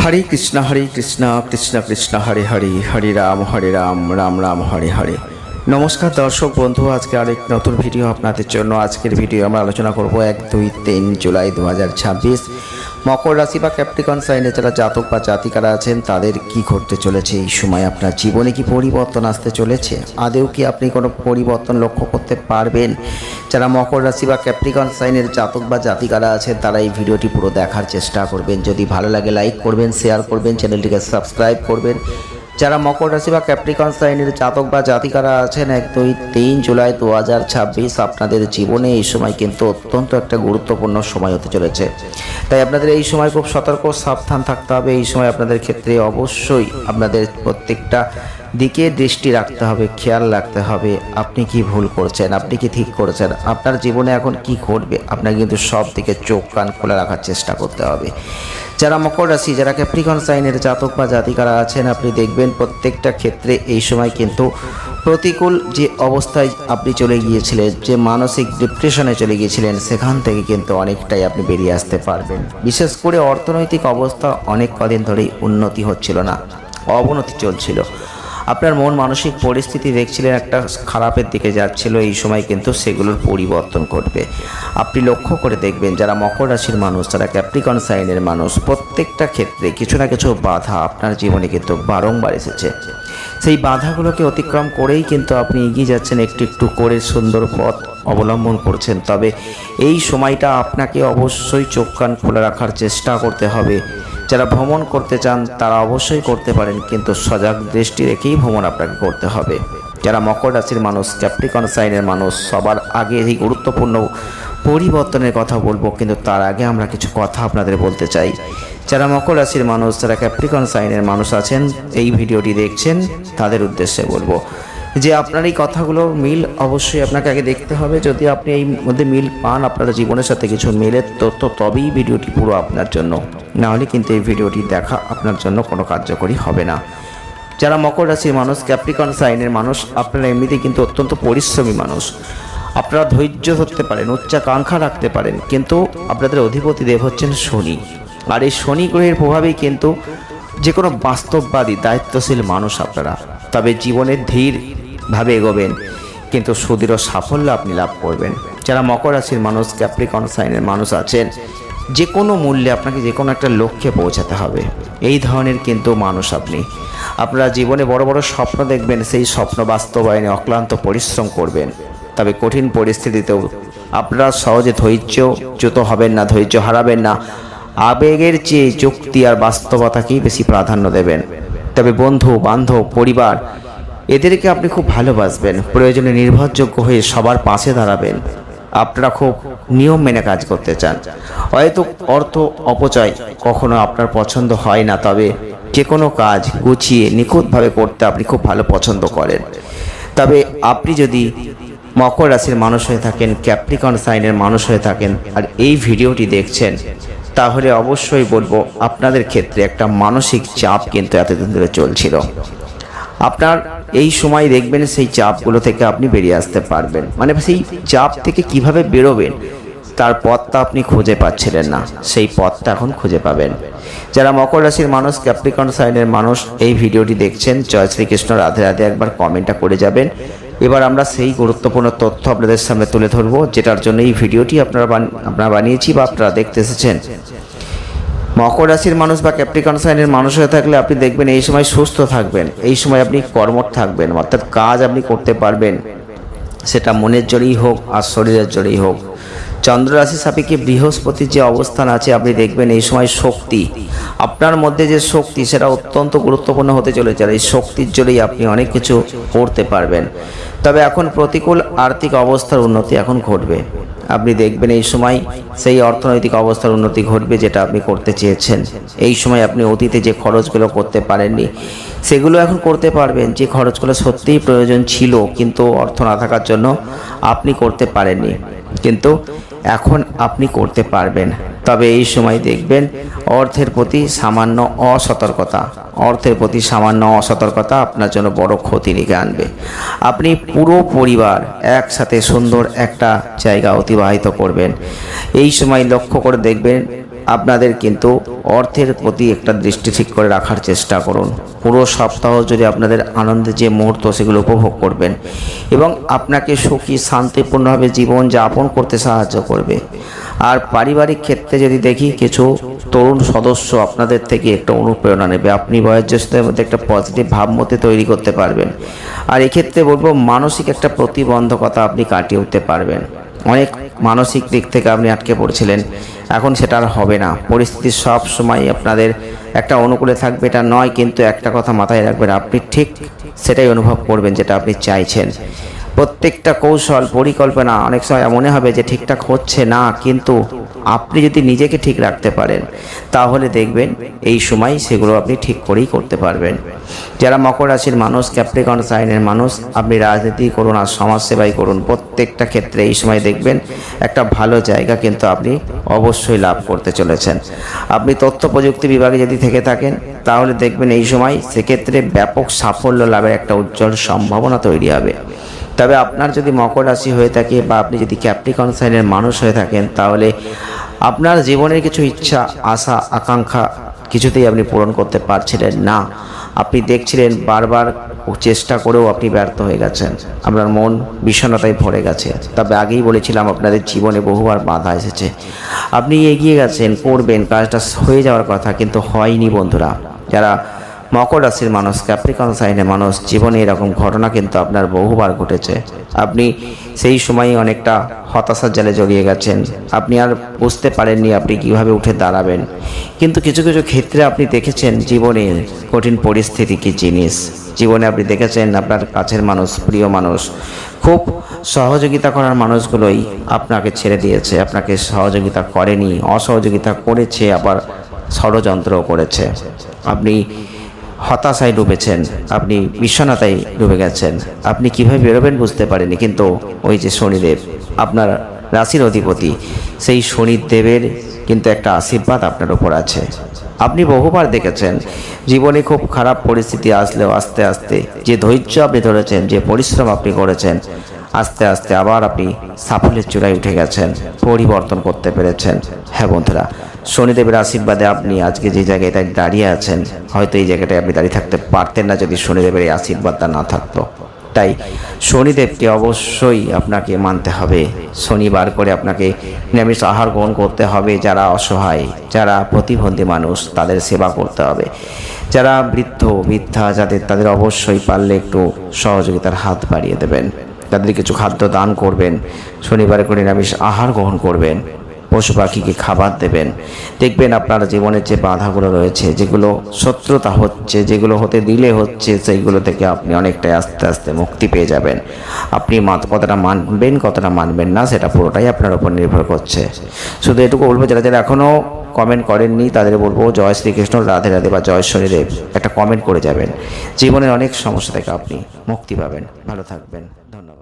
হরে কৃষ্ণ কৃষ্ণ কৃষ্ণ হরে হরে, হরে রাম রাম রাম হরে হরে। নমস্কার দর্শক বন্ধু, আজকে আরেক নতুন ভিডিও আপনাদের জন্য। আজকের ভিডিও আমরা আলোচনা করব 1-2-3 জুলাই 2026 মকর রাশি বা ক্যাপ্রিকন সাইনে যারা জাতক বা জাতিকারা আছেন তাদের কি ঘটতে চলেছে এই সময়। আপনার জীবনে কি পরিবর্তন আসতে চলেছে? আদেও কি আপনি কোনো পরিবর্তন লক্ষ্য করতে পারবেন? যারা মকর রাশি বা ক্যাপ্রিকন সাইনের জাতক বা জাতিকারা আছেন তারা এই ভিডিওটি পুরো দেখার চেষ্টা করবেন। যদি ভালো লাগে লাইক করবেন, শেয়ার করবেন, চ্যানেলটিকে সাবস্ক্রাইব করবেন। যারা মকর রাশি বা ক্যাপ্রিকন সাইনের জাতক বা জাতিকারা আছেন 1-2-3 জুলাই 2026 আপনাদের জীবনে এই সময় কিন্তু অত্যন্ত একটা গুরুত্বপূর্ণ সময় হতে চলেছে। তাই আপনাদের এই সময় খুব সতর্ক সাবধান থাকতে হবে। এই সময় আপনাদের ক্ষেত্রে অবশ্যই আপনাদের প্রত্যেকটা দিকে দৃষ্টি রাখতে হবে, খেয়াল রাখতে হবে আপনি কি ভুল করছেন, আপনি কি ঠিক করেছেন, আপনার জীবনে এখন কি ঘটবে আপনাকে কিন্তু সব দিকে চোখ কান খোলা রাখার চেষ্টা করতে হবে। যারা মকর রাশি, যারা ক্যাপ্রিকন সাইনের জাতক বা জাতিকারা আছেন আপনি দেখবেন প্রত্যেকটা ক্ষেত্রে এই সময় কিন্তু প্রতিকূল যে অবস্থায় আপনি চলে গিয়েছিলেন, যে মানসিক ডিপ্রেশনে চলে গিয়েছিলেন, সেখান থেকে কিন্তু অনেকটাই আপনি বেরিয়ে আসতে পারবেন। বিশেষ করে অর্থনৈতিক অবস্থা অনেক কদিন ধরেই উন্নতি হচ্ছিল না, অবনতি চলছিল। আপনার মন মানসিক পরিস্থিতি দেখছিলেন একটা খারাপের দিকে যাচ্ছিল, এই সময় কিন্তু সেগুলোর পরিবর্তন ঘটবে। আপনি লক্ষ্য করে দেখবেন যারা মকর রাশির মানুষ, যারা ক্যাপ্রিকন সাইনের মানুষ, প্রত্যেকটা ক্ষেত্রে কিছু না কিছু বাধা আপনার জীবনে কিন্তু বারংবার এসেছে। সেই বাধাগুলোকে অতিক্রম করেই কিন্তু আপনি এগিয়ে যাচ্ছেন, একটু একটু করে সুন্দর পথ অবলম্বন করছেন। তবে এই সময়টা আপনাকে অবশ্যই চোখ কান খোলা রাখার চেষ্টা করতে হবে। যারা ভ্রমণ করতে চান তারা অবশ্যই করতে পারেন, কিন্তু সজাগ দৃষ্টি রেখেই ভ্রমণ আপনাকে করতে হবে। যারা মকর রাশির মানুষ, ক্যাপ্রিকন সাইনের মানুষ, সবার আগে এই গুরুত্বপূর্ণ পরিবর্তনের কথা বলবো, কিন্তু তার আগে আমরা কিছু কথা আপনাদের বলতে চাই। যারা মকর রাশির মানুষ, যারা ক্যাপ্রিকন সাইনের মানুষ আছেন এই ভিডিওটি দেখছেন, তাদের উদ্দেশ্যে বলবো যে আপনার এই কথাগুলো মিল অবশ্যই আপনাকে আগে দেখতে হবে। যদি আপনি এই মধ্যে মিল পান, আপনার জীবনের সাথে কিছু মিলের তথ্য, তবেই ভিডিওটি পুরো আপনার জন্য, না হলে কিন্তু এই ভিডিওটি দেখা আপনার জন্য কোনো কার্যকরী হবে না। যারা মকর রাশির মানুষ, ক্যাপ্রিকন সাইনের মানুষ, আপনারা এমনিতেই কিন্তু অত্যন্ত পরিশ্রমী মানুষ। আপনারা ধৈর্য ধরতে পারেন, উচ্চাকাঙ্ক্ষা রাখতে পারেন, কিন্তু আপনাদের অধিপতি দেব হচ্ছেন শনি। আর এই শনি গ্রহের প্রভাবেই কিন্তু যে কোনো বাস্তববাদী দায়িত্বশীল মানুষ আপনারা। তবে জীবনে ধীরভাবে এগোবেন, কিন্তু সুদৃঢ় সাফল্য আপনি লাভ করবেন। যারা মকর রাশির মানুষ, ক্যাপ্রিকন সাইনের মানুষ আছেন, যে কোনো মূল্যে আপনাকে যে কোনো একটা লক্ষ্যে পৌঁছাতে হবে, এই ধরনের কিন্তু মানুষ আপনি। আপনারা জীবনে বড় বড় স্বপ্ন দেখবেন, সেই স্বপ্ন বাস্তবায়নে অক্লান্ত পরিশ্রম করবেন। তবে কঠিন পরিস্থিতিতেও আপনারা সহজে ধৈর্যচ্যুত হবেন না, ধৈর্য হারাবেন না। আবেগের চেয়ে যুক্তি আর বাস্তবতাকেই বেশি প্রাধান্য দেবেন। তবে বন্ধু বান্ধব পরিবার এদেরকে আপনি খুব ভালোবাসবেন, প্রয়োজনে নির্ভরযোগ্য হয়ে সবার পাশে দাঁড়াবেন। আপনারা খুব নিয়ম মেনে কাজ করতে চান। হয়তো অর্থ অপচয় কখনো আপনার পছন্দ হয় না, তবে যে কোনো কাজ গুছিয়ে নিখুঁতভাবে করতে আপনি খুব ভালো পছন্দ করেন। তবে আপনি যদি মকর রাশির মানুষ হয়ে থাকেন, ক্যাপ্রিকন সাইনের মানুষ হয়ে থাকেন আর এই ভিডিওটি দেখছেন, তাহলে অবশ্যই বলবো আপনাদের ক্ষেত্রে একটা মানসিক চাপ কিন্তু এতদিন ধরে চলছিল। আপনার এই সময় দেখবেন সেই চাপগুলো থেকে আপনি বেরিয়ে আসতে পারবেন। মানে সেই চাপ থেকে কিভাবে বেরোবেন তার পথটা আপনি খুঁজে পাচ্ছিলেন না, সেই পথটা এখন খুঁজে পাবেন। যারা মকর রাশির মানুষ, ক্যাপ্রিকন সাইনের মানুষ এই ভিডিওটি দেখছেন, জয় শ্রীকৃষ্ণ, রাধে রাধে একবার কমেন্টটা করে যাবেন। এবার আমরা সেই গুরুত্বপূর্ণ তথ্য আপনাদের সামনে তুলে ধরবো, যেটার জন্য এই ভিডিওটি আপনারা বানিয়েছি বা আপনারা দেখতে এসেছেন। মকর রাশির মানুষ বা ক্যাপ্রিকন সাইনের মানুষ হয়ে থাকলে আপনি দেখবেন এই সময় সুস্থ থাকবেন, এই সময় আপনি কর্মঠ থাকবেন, অর্থাৎ কাজ আপনি করতে পারবেন, সেটা মনের জোরেই হোক আর শরীরের জোরেই হোক। চন্দ্র রাশি সাপেক্ষে বৃহস্পতির যে অবস্থান আছে আপনি দেখবেন এই সময় শক্তি, আপনার মধ্যে যে শক্তি সেটা অত্যন্ত গুরুত্বপূর্ণ হতে চলেছে। আর এই শক্তির জোরেই আপনি অনেক কিছু করতে পারবেন। তবে এখন প্রতিকূল আর্থিক অবস্থার উন্নতি এখন ঘটবে। আপনি দেখবেন এই সময় সেই অর্থনৈতিক অবস্থার উন্নতি ঘটবে যেটা আপনি করতে চেয়েছেন। এই সময় আপনি অতীতে যে খরচগুলো করতে পারেননি সেগুলো এখন করতে পারবেন। যে খরচগুলো সত্যিই প্রয়োজন ছিল কিন্তু অর্থ না থাকার জন্য আপনি করতে পারেননি, কিন্তু এখন আপনি করতে পারবেন। তবে এই সময় দেখবেন অর্থের প্রতি সামান্য অসতর্কতা আপনার জন্য বড় ক্ষতি ডেকে আনবে। আপনি পুরো পরিবার একসাথে সুন্দর একটা জায়গা অতিবাহিত করবেন। এই সময় লক্ষ্য করে দেখবেন আপনাদের কিন্তু অর্থের প্রতি একটা দৃষ্টি ঠিক করে রাখার চেষ্টা করুন। পুরো সপ্তাহ যদি আপনাদের আনন্দের যে মুহূর্ত সেগুলো উপভোগ করবেন এবং আপনাকে সুখী শান্তিপূর্ণভাবে জীবন যাপন করতে সাহায্য করবে। আর পারিবারিক ক্ষেত্রে যদি দেখি, কিছু তরুণ সদস্য আপনাদের থেকে একটা অনুপ্রেরণা নেবে। আপনি বয়োজ্যেষ্ঠদের মধ্যে একটা পজিটিভ ভাবমূর্তি তৈরি করতে পারবেন। আর এক্ষেত্রে বলবো, মানসিক একটা প্রতিবন্ধকতা আপনি কাটিয়ে উঠতে পারবেন। অনেক মানসিক দিক থেকে আপনি আটকে পড়ছিলেন, এখন সেটা আর হবে না। পরিস্থিতি সব সময় আপনাদের একটা অনুকূলে থাকবে এটা নয়, কিন্তু একটা কথা মাথায় রাখবেন, আপনি ঠিক সেটাই অনুভব করবেন যেটা আপনি চাইছেন। প্রত্যেকটা কৌশল পরিকল্পনা অনেক সময় মনে হবে যে ঠিকঠাক হচ্ছে না, কিন্তু আপনি যদি নিজেকে ঠিক রাখতে পারেন তাহলে দেখবেন এই সময় সেগুলো আপনি ঠিক করেই করতে পারবেন। যারা মকর রাশির মানুষ, ক্যাপ্রিকর্ন সাইনের মানুষ, আপনি রাজনীতি করুন আর সমাজসেবাই করুন, প্রত্যেকটা ক্ষেত্রে এই সময় দেখবেন একটা ভালো জায়গা কিন্তু আপনি অবশ্যই লাভ করতে চলেছেন। আপনি তথ্য প্রযুক্তি বিভাগে যদি থেকে থাকেন তাহলে দেখবেন এই সময় সেক্ষেত্রে ব্যাপক সাফল্য লাভের একটা উজ্জ্বল সম্ভাবনা তৈরি হবে। তবে আপনার যদি মকর রাশি হয়ে থাকে বা আপনি যদি ক্যাপ্রিকর্ন সাইনের মানুষ হয়ে থাকেন, তাহলে আপনার জীবনের কিছু ইচ্ছা, আশা, আকাঙ্ক্ষা কিছুতেই আপনি পূরণ করতে পারছিলেন না। আপনি দেখছিলেন বারবার চেষ্টা করেও আপনি ব্যর্থ হয়ে গেছেন, আপনার মন বিষণ্ণতায় ভরে গেছে। তবে আগেই বলেছিলাম আপনাদের জীবনে বহুবার বাধা এসেছে, আপনি এগিয়ে গেছেন, করবেন, কাজটা হয়ে যাওয়ার কথা, কিন্তু হয়নি। বন্ধুরা, যারা মকর রাশির মানুষ, ক্যাপ্রিকর্ন সাইনের মানুষ, জীবনে এরকম ঘটনা কিন্তু আপনার বহুবার ঘটেছে। আপনি সেই সময়ই অনেকটা হতাশার জালে জড়িয়ে গেছেন, আপনি আর বুঝতে পারেননি আপনি কিভাবে উঠে দাঁড়াবেন। কিন্তু কিছু কিছু ক্ষেত্রে আপনি দেখেছেন জীবনে কঠিন পরিস্থিতি কী জিনিস। জীবনে আপনি দেখেছেন আপনার কাছের মানুষ, প্রিয় মানুষ, খুব সহযোগিতা করার মানুষগুলোই আপনাকে ছেড়ে দিয়েছে, আপনাকে সহযোগিতা করেনি, অসহযোগিতা করেছে, আবার ষড়যন্ত্রও করেছে। আপনি হতাশায় ডুবেছেন, আপনি বিষণ্ণতায় ডুবে গেছেন, আপনি কিভাবে বেরোবেন বুঝতে পারেননি। কিন্তু ওই যে শনিদেব, আপনার রাশির অধিপতি, সেই শনিদেবের কিন্তু একটা আশীর্বাদ আপনার উপর আছে। আপনি বহুবার দেখেছেন জীবনে খুব খারাপ পরিস্থিতি আসলেও আস্তে আস্তে যে ধৈর্য আপনি ধরেছেন, যে পরিশ্রম আপনি করেছেন, আস্তে আস্তে আবার আপনি সাফল্যের চূড়ায় উঠে গেছেন, পরিবর্তন করতে পেরেছেন। হ্যাঁ বন্ধুরা, শনিদেবের আশীর্বাদে আপনি আজকে যে জায়গাটায় দাঁড়িয়ে আছেন, হয়তো এই জায়গাটায় আপনি দাঁড়িয়ে থাকতে পারতেন না যদি শনিদেবের এই আশীর্বাদটা না থাকতো। তাই শনিদেবকে অবশ্যই আপনাকে মানতে হবে। শনিবার করে আপনাকে নিরামিষ আহার গ্রহণ করতে হবে। যারা অসহায়, যারা প্রতিবন্ধী মানুষ, তাদের সেবা করতে হবে। যারা বৃদ্ধ বৃদ্ধা, তাদের অবশ্যই পারলে একটু সহযোগিতার হাত বাড়িয়ে দেবেন, তাদের কিছু খাদ্য দান করবেন। শনিবারে করে নিরামিষ আহার গ্রহণ করবেন, পশু পাখিকে খাবার দেবেন। দেখবেন আপনার জীবনের যে বাধাগুলো রয়েছে, যেগুলো শত্রুতা হচ্ছে, যেগুলো হতে দিলে হচ্ছে, সেইগুলো থেকে আপনি অনেকটাই আস্তে আস্তে মুক্তি পেয়ে যাবেন। আপনি কতটা মানবেন, কতটা মানবেন না, সেটা পুরোটাই আপনার উপর নির্ভর করছে। শুধু এটুকু বলবো, যারা যারা এখনও কমেন্ট করেননি তাদের বলবো, জয় শ্রীকৃষ্ণ, রাধে রাধে বা জয় শনিদেব একটা কমেন্ট করে যাবেন। জীবনের অনেক সমস্যা থেকে আপনি মুক্তি পাবেন। ভালো থাকবেন, ধন্যবাদ।